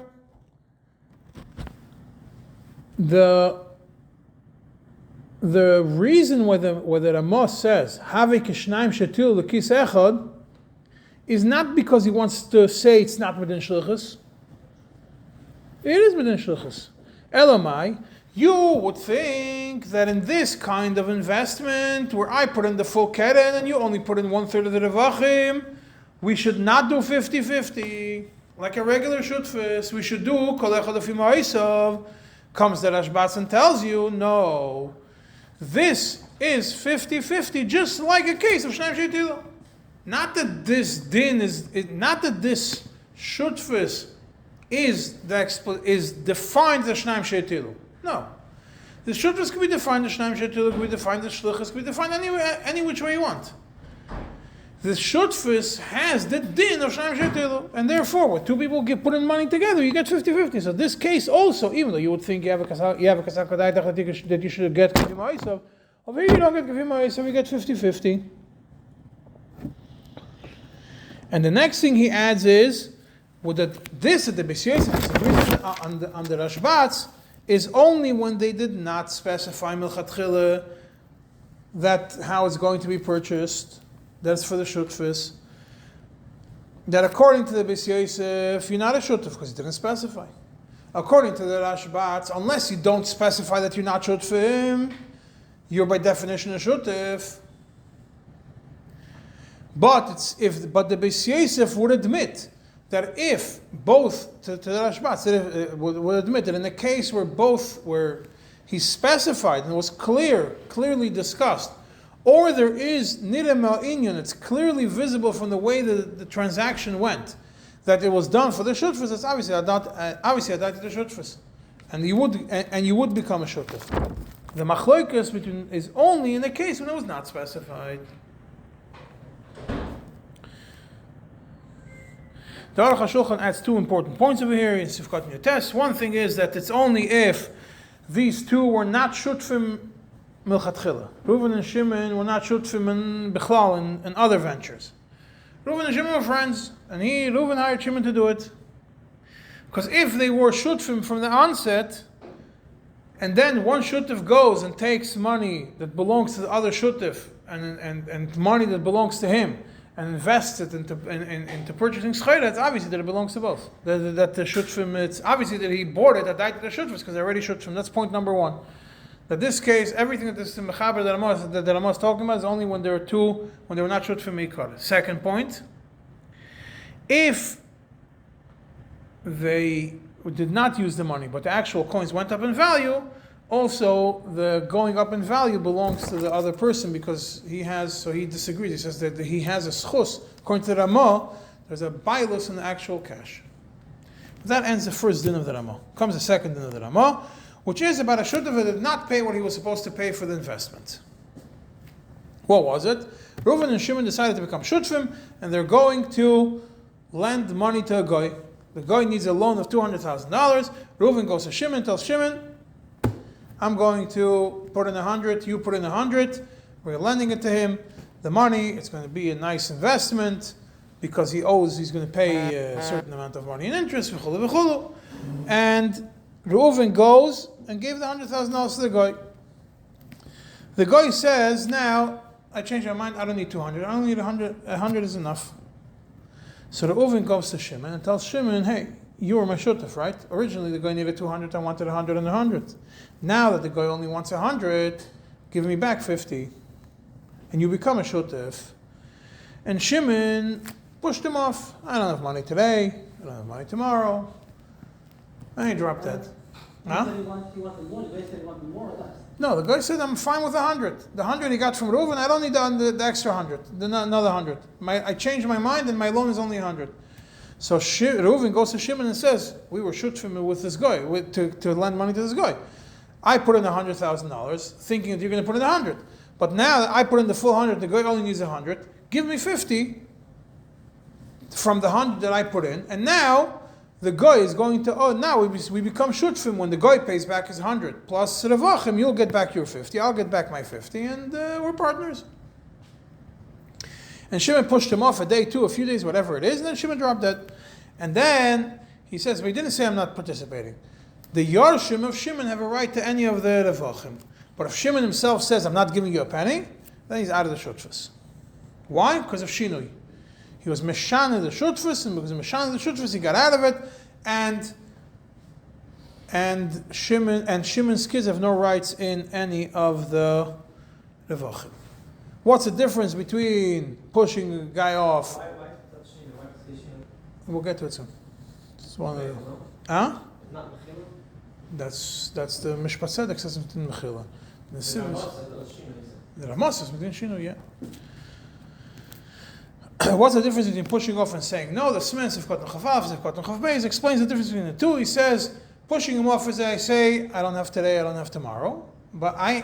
the reason why the Ramah says Havei Kishnaim Sheitil L'Kis Echad is not because he wants to say it's not within Shluchas. It is within Shluchas. Elamai, you would think that in this kind of investment, where I put in the full keren and you only put in 1/3 of the revachim, we should not do 50-50. Like a regular shutfus, we should do kol echad afi ma'asav. Comes the Rashbaz and tells you, no, this is 50-50, just like a case of Shnaim Sheitil. Not that this din not that this shutfus is defined as Shnaim Sheitil. No. The shutfus can be defined as Shnaim Sheitil, can be defined as Shluchas, can be defined any which way you want. The shutfus has the din of Shnaim Sheitil, and therefore, when two people put in money together, you get 50-50. So this case also, even though you would think you have a kasal kadaitach that you should get kavim ha'isav, over here you don't get kavim ha'isav, you get 50-50. And the next thing he adds is, With this at the B'Siyos disagrees on the Rashbats is only when they did not specify milchatchila that how it's going to be purchased. That's for the shutfis. That according to the Beis Yosef, you're not a shutf because he didn't specify. According to the Rashbats, unless you don't specify that you're not shutfim, you're by definition a shutf. But the Beis Yosef would admit that if both to the Rashbats would admit that in the case where he specified and it was clearly discussed, or there is nidem al inyan, it's clearly visible from the way the transaction went, that it was done for the shutfus. That's obviously adai to the shutfus, and you would become a shutf. The machloikas is only in the case when it was not specified. The Aruch HaShulchan adds two important points over here in Sifkat Yotes. One thing is that it's only if these two were not shutfim milchatchila. Reuven and Shimon were not shutfim in Bechlal in other ventures. Reuven and Shimon were friends, and Reuven hired Shimon to do it. Because if they were shutfim from the onset, and then one shutf goes and takes money that belongs to the other shutf and money that belongs to him, and invests it into purchasing schayra, it's obviously that it belongs to both. That the shutfim, it's obviously that he bought it at the shutfim because they're already shutfim. That's point number one. That this case, everything that this mechaber that Rama is talking about is only when there were not shutfim ikar. Second point, if they did not use the money, but the actual coins went up in value, also the going up in value belongs to the other person because he disagrees. He says that he has a schus. According to the Rama, there's a bailus in the actual cash. That ends the first din of the Rama. Comes the second din of the Rama, which is about a shutf that did not pay what he was supposed to pay for the investment. What was it? Reuven and Shimon decided to become shutfim, and they're going to lend money to a guy. The guy needs a loan of $200,000. Reuven goes to Shimon, tells Shimon, I'm going to put in 100, you put in 100, we're lending it to him. The money, it's going to be a nice investment because he's going to pay a certain amount of money in interest, and Reuven goes and gave the $100,000 to the guy. The guy says, now, I changed my mind, I don't need 200, I only need 100, 100 is enough. So Reuven goes to Shimon and tells Shimon, hey, you were my shutef, right? Originally the guy needed 200, I wanted 100 and 100. Now that the guy only wants 100, give me back 50. And you become a shutef. And Shimon pushed him off. I don't have money today, I don't have money tomorrow. And he dropped that. Huh? He wanted more, the guy said he wanted more or less. No, the guy said, I'm fine with 100. The 100 he got from Reuven, I don't need the extra 100, another 100. I changed my mind and my loan is only 100. So Reuven goes to Shimon and says, we were shutfim with this guy, to lend money to this guy. I put in $100,000, thinking that you're going to put in 100. But now that I put in the full 100, the guy only needs 100. Give me 50 from the 100 that I put in, and now the guy is going to, now we become shutfim when the guy pays back his 100. Plus Revachim, you'll get back your 50, I'll get back my 50, and we're partners. And Shimon pushed him off a day, a few days, whatever it is, and then Shimon dropped that. And then he says, but he didn't say I'm not participating. The Yarshim of Shimon have a right to any of the Revachim. But if Shimon himself says, I'm not giving you a penny, then he's out of the shutfus. Why? Because of Shinui. He was Meshana the shutfus, and because of Meshana the shutfus, he got out of it, and Shimon's kids have no rights in any of the Revachim. What's the difference between pushing a guy off? Why does Shimon? We'll get to it soon. It's one of the, huh? Not Mechila? That's the Mishpat Tzedek says within Mechila. The Rama says within Shinu, yeah. What's the difference between pushing off and saying no? The Smen Sefkat Chafav, Sefkat Chav Beis explains the difference between the two. He says pushing him off is I say I don't have today, I don't have tomorrow, but I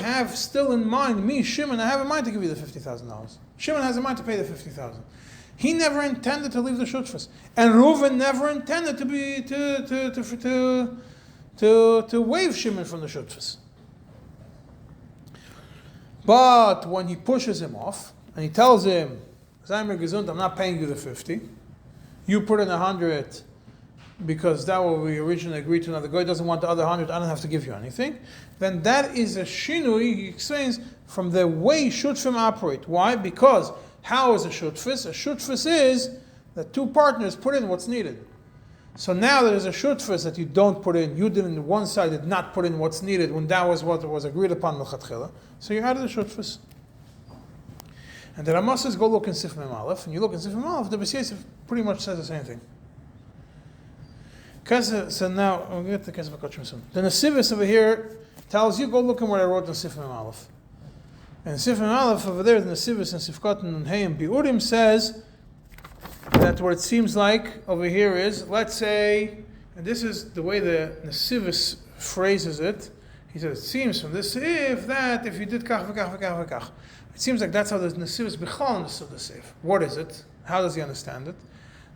have still in mind, me Shimon, I have in mind to give you the $50,000. Shimon has in mind to pay the $50,000. He never intended to leave the shutfus, and Reuven never intended to waive Shimon from the shutfus. But when he pushes him off and he tells him, Zaymer Gesund, I'm not paying you the 50, you put in 100 because that what we originally agreed to. Now the guy doesn't want the other 100. I don't have to give you anything. Then that is a shinui. He explains from the way shutfim operate. Why? Because how is a shutfis? A shutfis is that two partners put in what's needed. So now there is a shutfis that you don't put in. You didn't. One side did not put in what's needed when that was what was agreed upon l'chatchila. So you added the shutfis. And the Rama says, go look in Sif Mem Aleph, and you look in Sif Mem Aleph, the Beis Yosef pretty much says the same thing. So now, we'll get to Kesef HaKodshim soon. The Nesivis over here tells you, go look at what I wrote in Sif Mem Aleph. And Sif Mem Aleph over there, the Nesivis and Sifkat and Hey and Biurim says that what it seems like over here is, let's say, and this is the way the Nesivis phrases it, he says, it seems from this, if you did kach v'kach v'kach v'kach. It seems like that's how the Nesivis B'chal understood the Seif. What is it? How does he understand it?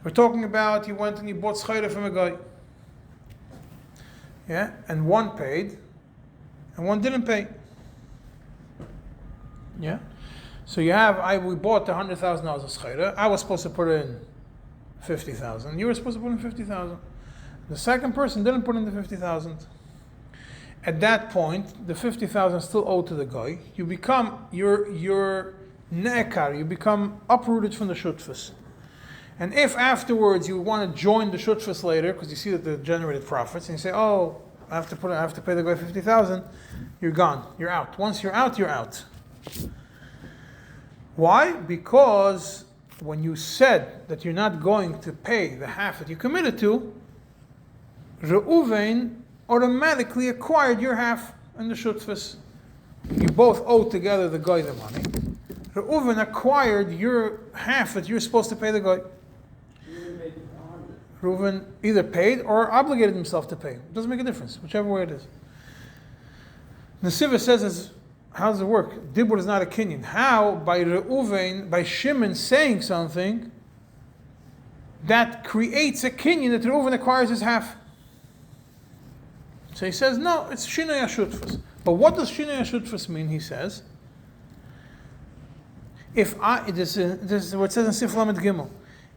We're talking about you went and you bought schayra from a guy. Yeah? And one paid, and one didn't pay. Yeah? So you have, we bought the $100,000 of schayra. I was supposed to put in 50,000. You were supposed to put in 50,000. The second person didn't put in the 50,000. At that point, the 50,000 still owed to the guy. You become your ne'ekar. You become uprooted from the shutfus. And if afterwards you want to join the shutfus later because you see that they generated profits, and you say, "Oh, I have to pay the guy 50,000," you're gone. You're out. Once you're out, you're out. Why? Because when you said that you're not going to pay the half that you committed to, Reuven automatically acquired your half in the shutfus. You both owe together the guy the money. Reuven acquired your half that you're supposed to pay the guy. Reuven either paid or obligated himself to pay. It doesn't make a difference, whichever way it is. Nesiva says, how does it work? Dibur is not a kinyan. How? By Reuven, by Shimon saying something, that creates a kinyan that Reuven acquires his half. So he says, no, it's Shinoi HaShutfus. But what does Shinoi HaShutfus mean, he says? This is what it says in Sif Lamed Gimel.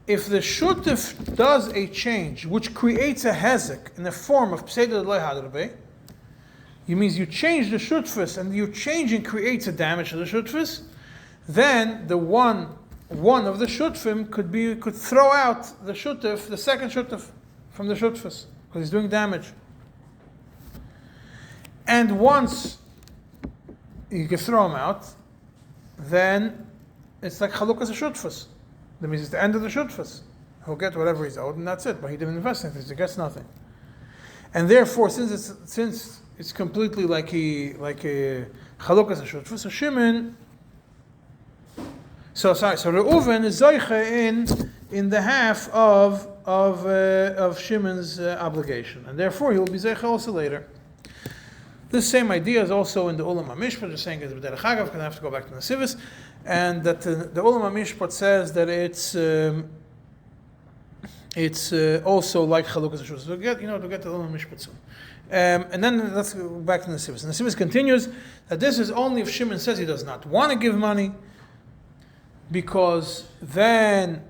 If the Shutuf does a change which creates a hezek in the form of Pseudo Lo Hadarbe, it means you change the Shutfus and your changing creates a damage to the Shutfus, then the one of the Shutfim could throw out the Shutuf, the second Shutuf, from the Shutfus, because he's doing damage. And once you can throw him out, then it's like Chalukas Shutfus. That means it's the end of the Shutfus. He'll get whatever he's owed, and that's it. But he didn't invest anything, so he gets nothing. And therefore, since it's completely like a Chalukas Shutfus, so Shimon. So Reuven is Zoiche in the half of Shimon's obligation, and therefore he will be Zoiche also later. This same idea is also in the Ulam HaMishpat. Just saying it's B'derech Hagav, because I have to go back to the Nesivis, and that the Ulam HaMishpat says that it's also like Chalukas HaShutfus. So to get to the Ulam HaMishpat soon. And then let's go back to the Nesivis. The Nesivis continues that this is only if Shimon says he does not want to give money, because then,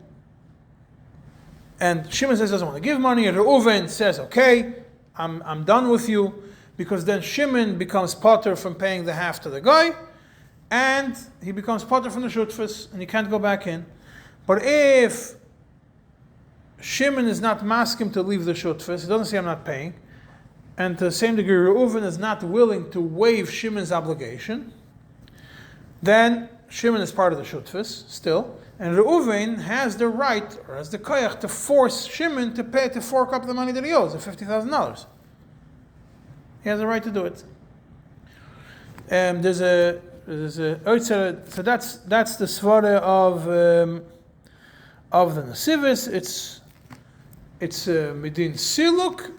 and Shimon says he doesn't want to give money, and Reuven says, okay, I'm done with you, because then Shimon becomes potter from paying the half to the guy, and he becomes potter from the shutfus, and he can't go back in. But if Shimon is not masking to leave the shutfus, he doesn't say I'm not paying, and to the same degree Reuven is not willing to waive Shimon's obligation, then Shimon is part of the shutfus still, and Reuven has the right, or has the koyach, to force Shimon to fork up the money that he owes, the $50,000. He has a right to do it. There's a so that's the svara of the Nesivis. It's a midin siluk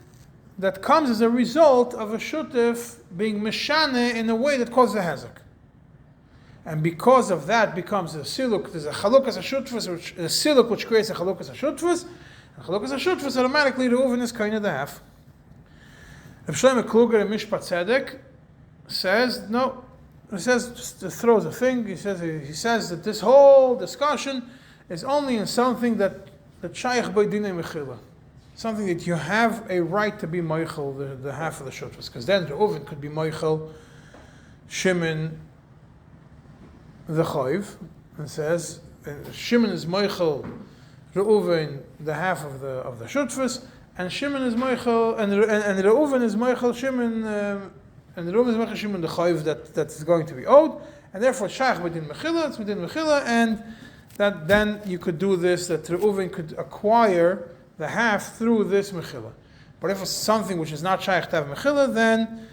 that comes as a result of a shutef being meshane in a way that causes a hazak. And because of that becomes a siluk. There's a chalukas hashutfus, which a siluk which creates a chalukas hashutfus, and chalukas hashutfus automatically Reuven is kind of the half. Rav Shlomo Kluger in Mishpat Tzedek says no. He says just throws a thing. He says that this whole discussion is only in something that that Shaykh by Dinei Mechila. Something that you have a right to be Moichel, the half of the Shutfus. Because then Reuven could be Moichel, Shimon, the Chayv, and says, Shimon is Moichel, Reuven, the half of the Shutfus, and Shimon is Moichel, and Reuven is Moichel Shimon, and Reuven is Moichel Shimon, the Chayv that's going to be owed, and therefore Shaykh within Mechila, it's within Mechila, and that then you could do this, that Reuven could acquire the half through this Mechila. But if it's something which is not Shaykh to have Mechila, then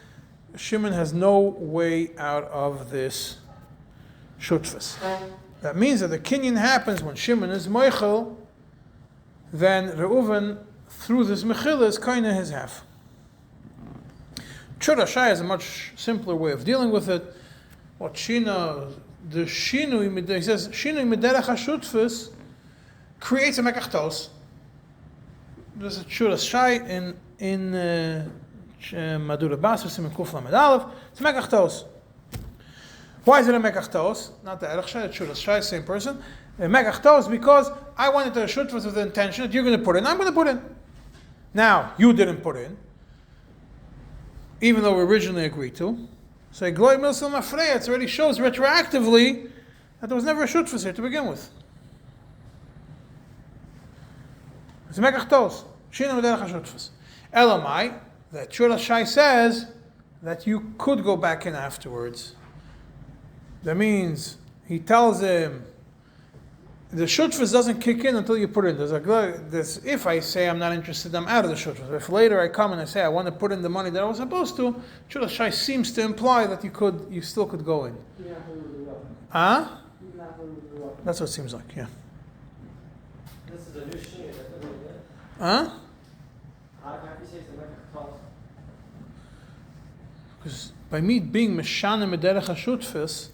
Shimon has no way out of this Shutfus. That means that the Kinyan happens when Shimon is Moichel, then Reuven, through this Mechila, is kind of his half. Chura Shai is a much simpler way of dealing with it. What Shina, the Shinui, he says, Shinui Mederach HaShutfus creates a Mekachtos. There's a Chura Shai in Madura Basra, in Kuf Lamed Aleph. It's a Mekachtos. Why is it a Mekachtos? Not the Erech Shai, the Chura Shai, same person. A Mekachtos because I wanted to Shutfus with the intention that you're going to put in, I'm going to put in. Now, you didn't put in, even though we originally agreed to. So Gloy Milsel Mafreya, it already shows retroactively that there was never a Shutfus here to begin with. It's a Mekachtos. Shina Mederach HaShutfus. Elamai, that Chura Shai says that you could go back in afterwards. That means he tells him the Shutfus doesn't kick in until you put it in. If I say I'm not interested, I'm out of the Shutfus. If later I come and I say I want to put in the money that I was supposed to, Chura Shai seems to imply that you still could go in. Huh? That's what it seems like, yeah. This is a new shit. Huh? How can you say it's a Mekachtos? Because by me being Meshana Mederach HaShutfus,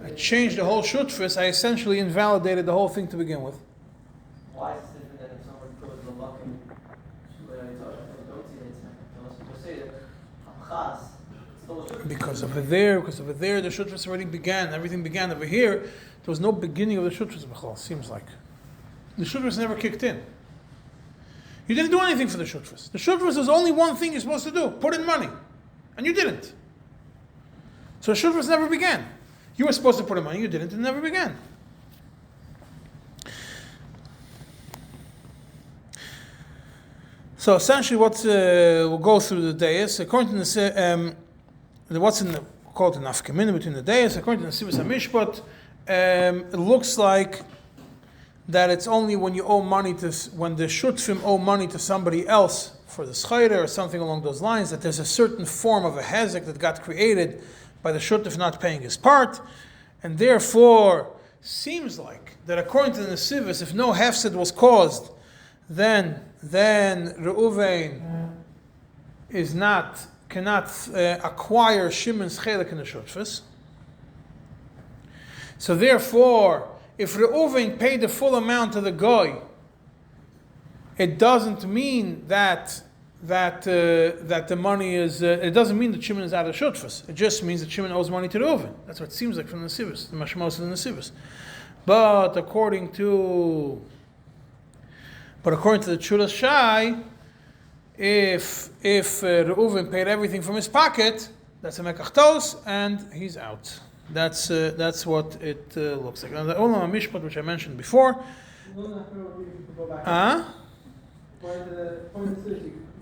I changed the whole Shutfus, I essentially invalidated the whole thing to begin with. Why is it different than if someone throws the luck in? Don't see that it's Mekachtos. We'll say that Chas, it's still a Shutfus. Because over there, the Shutfus already began, everything began. Over here, there was no beginning of the Shutfus, B'chol, seems like. The Shutfus never kicked in. You didn't do anything for the Shutfus. The Shutfus is only one thing you're supposed to do, put in money. And you didn't. So the Shutfus never began. You were supposed to put in money, you didn't, it never began. So essentially we'll go through the days. According to the, what's in the, called the nafkamina between the days, according to the Sivas HaMishpat, it looks like that it's only when you owe money when the Shutfim owe money to somebody else for the Schayre or something along those lines, that there's a certain form of a hezek that got created by the Shutf not paying his part, and therefore seems like that according to the Nesivos, if no hefsed was caused, then Reuven cannot acquire Shimon's chelik in the Shutfus. So therefore, if Reuven paid the full amount to the guy, it doesn't mean that the money is. It doesn't mean that Shimon is out of Shutfus. It just means that Shimon owes money to Reuven. That's what it seems like from the Nesivos, the Mashmos of the Nesivos. But according to the Chura Shai, if Reuven paid everything from his pocket, that's a Mekachtos, and he's out. That's what it looks like. Now the Olam HaMishpat, which I mentioned before.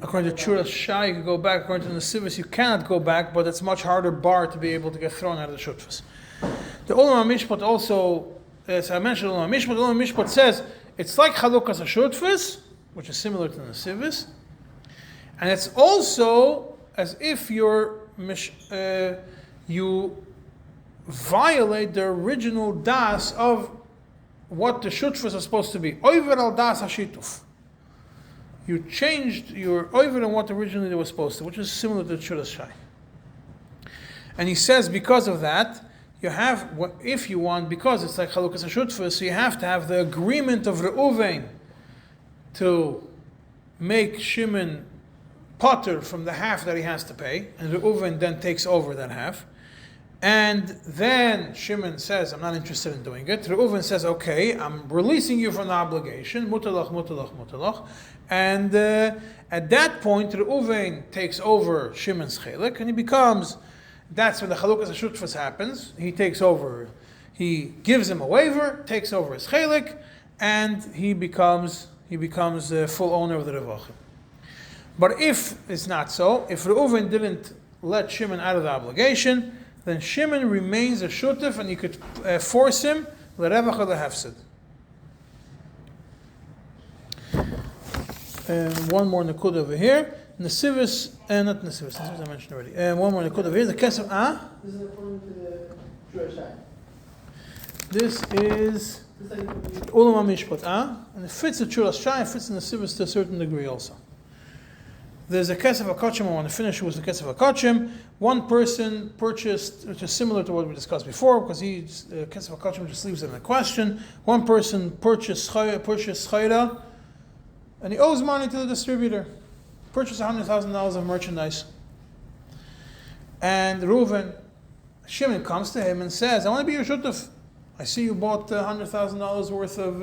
According to Chura Shai, you can go back. According to the Nesivos, you cannot go back, but it's a much harder bar to be able to get thrown out of the Shutfus. The Olam HaMishpat also, as I mentioned, the Olam HaMishpat says it's like Chalukas HaShutfus, which is similar to the Nesivos, and it's also as if you violate the original das of what the Shutfus is supposed to be. Oiver al das hashituf. You changed your oiver on what originally they were supposed to, which is similar to Chura Shai. And he says because of that, you have, if you want, because it's like Chalukas HaShutfus, so you have to have the agreement of Reuven to make Shimon potter from the half that he has to pay, and Reuven then takes over that half. And then Shimon says, I'm not interested in doing it. Reuven says, okay, I'm releasing you from the obligation. Mutalach, mutalach, mutalach. And at that point, Reuven takes over Shimon's chelik, and he becomes, that's when the Chalukas HaShutfas happens. He takes over, he gives him a waiver, takes over his chelik, and he becomes the full owner of the Revachim. But if it's not so, if Reuven didn't let Shimon out of the obligation, then Shimon remains a shutef, and you could force him l'revach or l'hefsid. One more nakud over here. Nesivis, not Nesivis, I mentioned already. One more nakud over here. The kesef, This is according to the Jewish Act. This is Ulam HaMishpat, and it fits the Churas Shai, it fits in the Nesivis to a certain degree also. There's a kesef HaKachim, I want to finish with the kesef HaKachim. One person purchased, which is similar to what we discussed before, because kesef HaKachim just leaves it in a question. One person purchased chayra, and he owes money to the distributor. Purchased $100,000 of merchandise. And Reuven, Shimon comes to him and says, I want to be your shutef. I see you bought $100,000 worth of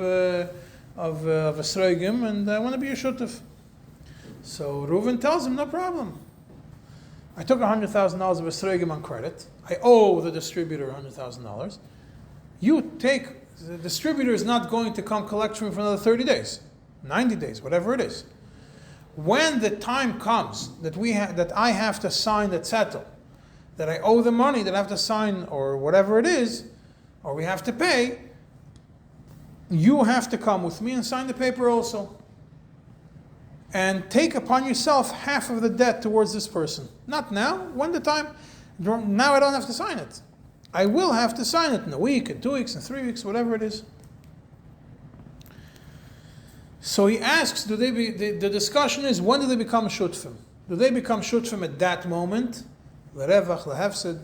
esrogim, and I want to be your shutef. So Reuven tells him, no problem. I took $100,000 of esrogim on credit. I owe the distributor $100,000. You take, the distributor is not going to come collect from me for another 30 days, 90 days, whatever it is. When the time comes that that I have to sign the zettel, that I owe the money, that I have to sign, or whatever it is, or we have to pay, you have to come with me and sign the paper also. And take upon yourself half of the debt towards this person. Not now, when the time, now I don't have to sign it. I will have to sign it in a week, in 2 weeks, in 3 weeks, whatever it is. So he asks, the discussion is, when do they become shutfim? Do they become shutfim at that moment? L'revach, l'hefsid.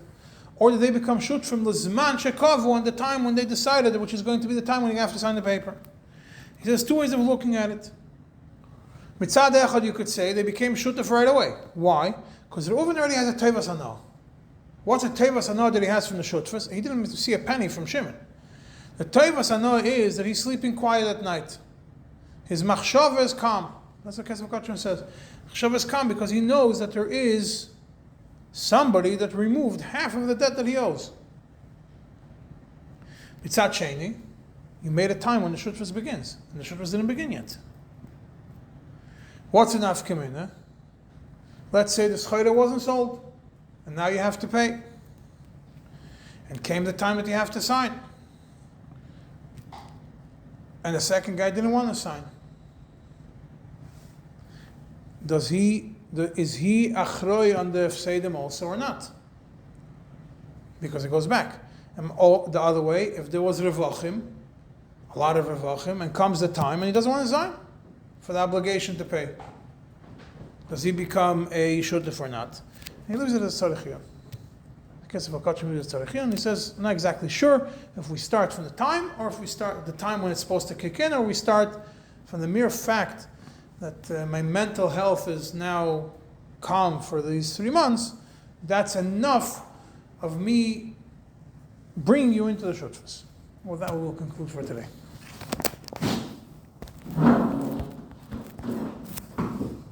Or do they become shutfim l'zman shekavu, on the time when they decided, which is going to be the time when you have to sign the paper? He says, two ways of looking at it. Mitzad echad, you could say, they became shutef right away. Why? Because Reuven already has a tevas hana. What's a tevas hana that he has from the shutfas? He didn't see a penny from Shimon. The tevas hana is that he's sleeping quiet at night. His machshava is calm. That's what Kesef HaKachim says. Machshava is calm because he knows that there is somebody that removed half of the debt that he owes. Mitzad sheni, you made a time when the shutfas begins, and the shutfas didn't begin yet. What's an afkamina? Let's say the schayra wasn't sold, and now you have to pay. And came the time that you have to sign. And the second guy didn't want to sign. Is he achroi on the fseidim also or not? Because it goes back. And the other way, if there was revachim, a lot of revachim, and comes the time and he doesn't want to sign for the obligation to pay, does he become a shutef or not? And he leaves it as tzarechiyah. Kesef HaKachim leaves it as tzarechiyah, and he says, I'm not exactly sure if we start from the time, or if we start the time when it's supposed to kick in, or we start from the mere fact that my mental health is now calm for these 3 months. That's enough of me bringing you into the shutfas. Well, that will conclude for today.